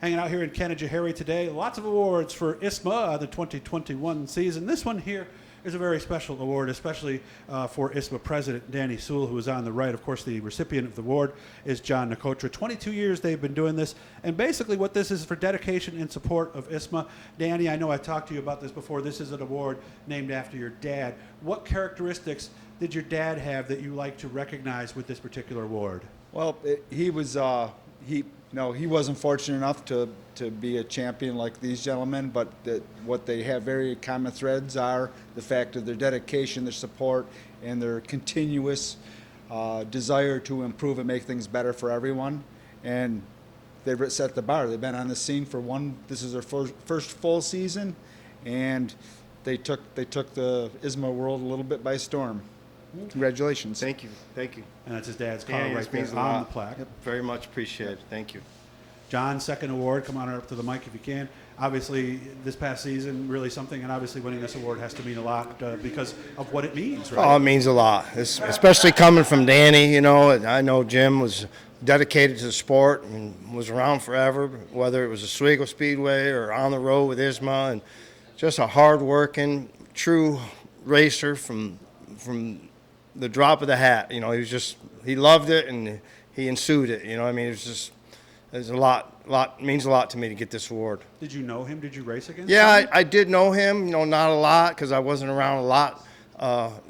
Hanging out here in Canajoharie today. Lots of awards for ISMA, the 2021 season. This one here is a very special award, especially for ISMA President Danny Soule, who is on the right. Of course, the recipient of the award is John Nicotra. 22 years they've been doing this, and basically what this is for dedication and support of ISMA. Danny, I know I talked to you about this before. This is an award named after your dad. What characteristics did your dad have that you like to recognize with this particular award? Well, he wasn't fortunate enough to be a champion like these gentlemen, but what they have very common threads are the fact of their dedication, their support, and their continuous desire to improve and make things better for everyone. And they've set the bar. They've been on the scene for this is their first full season, and they took the ISMA world a little bit by storm. Congratulations. Thank you. Thank you. And that's his dad's car Danny, right this there means a on lot. the plaque. Yep, very much appreciated. Thank you. John, second award. Come on up to the mic if you can. Obviously, this past season, really something, and obviously winning this award has to mean a lot because of what it means, right? Oh, it means a lot, especially coming from Danny. You know, I know Jim was dedicated to the sport and was around forever, whether it was Oswego Speedway or on the road with ISMA, and just a hard-working, true racer from the drop of the hat. You know, he loved it and he ensued it. You know, I mean, there's a lot means a lot to me to get this award. Did you know him? Did you race against Yeah, him? I did know him. You know, not a lot because I wasn't around a lot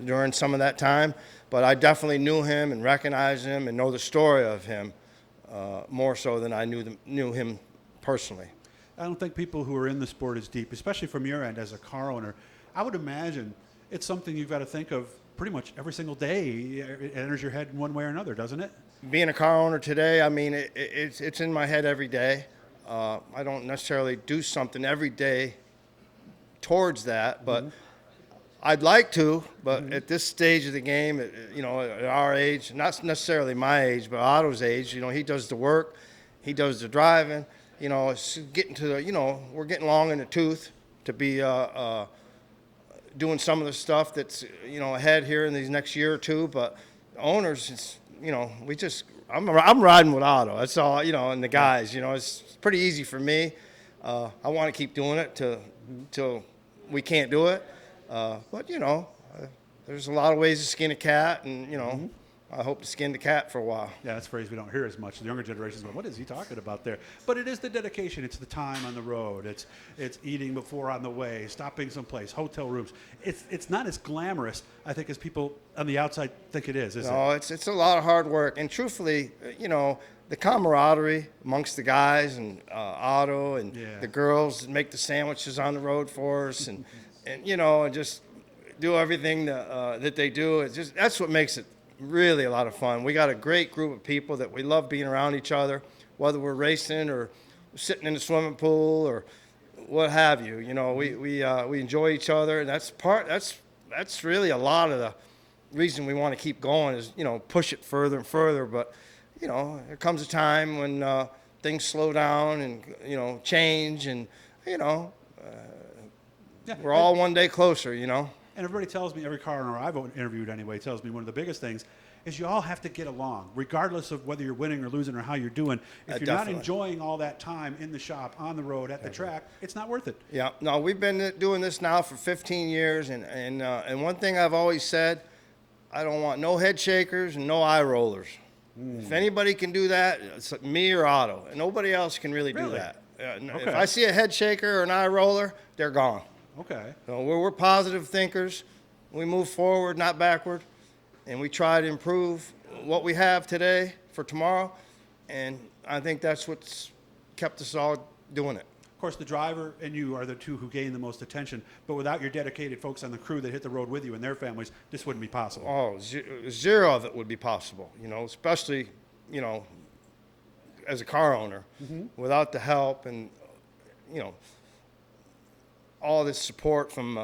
during some of that time. But I definitely knew him and recognized him and know the story of him more so than I knew him personally. I don't think people who are in the sport as deep, especially from your end as a car owner, I would imagine it's something you've got to think of pretty much every single day. It enters your head in one way or another, doesn't it? Being a car owner today, I mean, it's in my head every day. I don't necessarily do something every day towards that, but I'd like to. But at this stage of the game, you know, at our age, not necessarily my age, but Otto's age, you know, he does the work, he does the driving. You know, it's getting to the, you know, we're getting long in the tooth to be doing some of the stuff that's, you know, ahead here in these next year or two. But owners, it's, you know, I'm riding with Otto. That's all, you know, and the guys, you know, it's pretty easy for me. I want to keep doing it till we can't do it. But, you know, there's a lot of ways to skin a cat, and, you know, I hope to skin the cat for a while. Yeah, that's a phrase we don't hear as much. The younger generations go, what is he talking about there? But it is the dedication. It's the time on the road. It's eating before on the way, stopping someplace, hotel rooms. It's not as glamorous, I think, as people on the outside think it is it? No, it's a lot of hard work. And truthfully, you know, the camaraderie amongst the guys and Otto and the girls that make the sandwiches on the road for us and you know, and just do everything that they do. It's just, that's what makes it really a lot of fun. We got a great group of people that we love being around each other, whether we're racing or sitting in the swimming pool or what have you. You know, we enjoy each other, and that's really a lot of the reason we want to keep going is, you know, push it further and further. But, you know, there comes a time when things slow down and, you know, change, and, you know, we're all one day closer, you know. And everybody tells me, every car owner I've interviewed anyway, tells me one of the biggest things is you all have to get along, regardless of whether you're winning or losing or how you're doing. If you're not enjoying all that time in the shop, on the road, at the track, it's not worth it. Yeah, no, we've been doing this now for 15 years, and one thing I've always said, I don't want no head shakers and no eye rollers. If anybody can do that, it's me or Otto, and nobody else can really do that. Okay. If I see a head shaker or an eye roller, they're gone. Okay. So we're positive thinkers. We move forward, not backward, and we try to improve what we have today for tomorrow, and I think that's what's kept us all doing it. Of course, the driver and you are the two who gain the most attention, but without your dedicated folks on the crew that hit the road with you and their families, this wouldn't be possible. Oh, zero of it would be possible, you know, especially, you know, as a car owner. Without the help and, you know, all this support from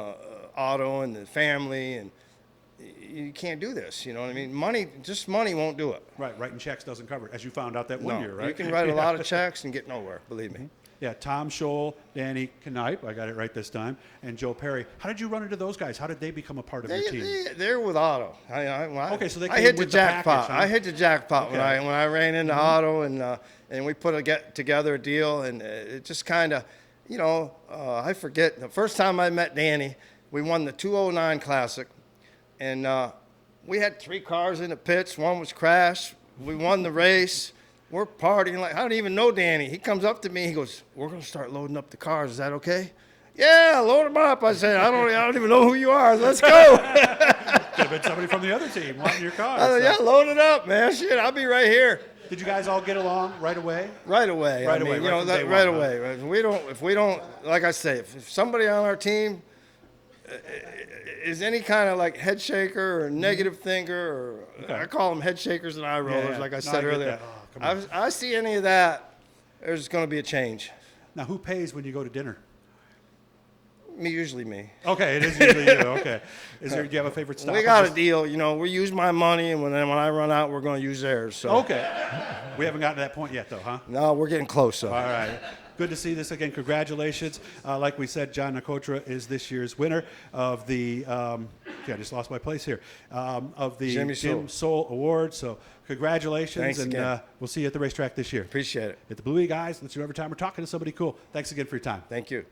Otto and the family, and you can't do this, you know what I mean? Money won't do it. Right, writing checks doesn't cover it, as you found out that one year, right? You can write a lot of checks and get nowhere, believe me. Yeah, Tom Scholl, Danny Knipe, I got it right this time, and Joe Perry. How did you run into those guys? How did they become a part of your team? They're with Otto. Okay, so they I came hit with the the jackpot. package, huh? I hit the jackpot Okay. when I ran into Otto, and we put together a deal, and it just kind of, I forget the first time I met Danny. We won the 209 Classic, and we had 3 cars in the pits. One was crashed. We won the race. We're partying like I don't even know Danny. He comes up to me. He goes, "We're gonna start loading up the cars. Is that okay?" Yeah, load them up. I said, I don't even know who you are. Let's go. Could have been somebody from the other team wanting your car. I said, yeah, load it up, man. Shit, I'll be right here. Did you guys all get along right away? Right away. Right away, right from day right one, huh? away. If we don't, like I say, if somebody on our team is any kind of like head shaker or negative thinker, or Okay. I call them head shakers and eye rollers, yeah. like I No, said I get earlier. that. Oh, come on. I see any of that, there's going to be a change. Now, who pays when you go to dinner? Usually me. Okay, it is usually you. Okay. Do you have a favorite stop? We got a deal, we use my money, and when I run out, we're going to use theirs. So. Okay. We haven't gotten to that point yet, though, huh? No, we're getting close. All right. Good to see this again. Congratulations. Like we said, John Nicotra is this year's winner of the, I just lost my place here, of the Jim Soule Award. So congratulations. Thanks and again. We'll see you at the racetrack this year. Appreciate it. At the Bluey Guys, let's do every time we're talking to somebody cool. Thanks again for your time. Thank you.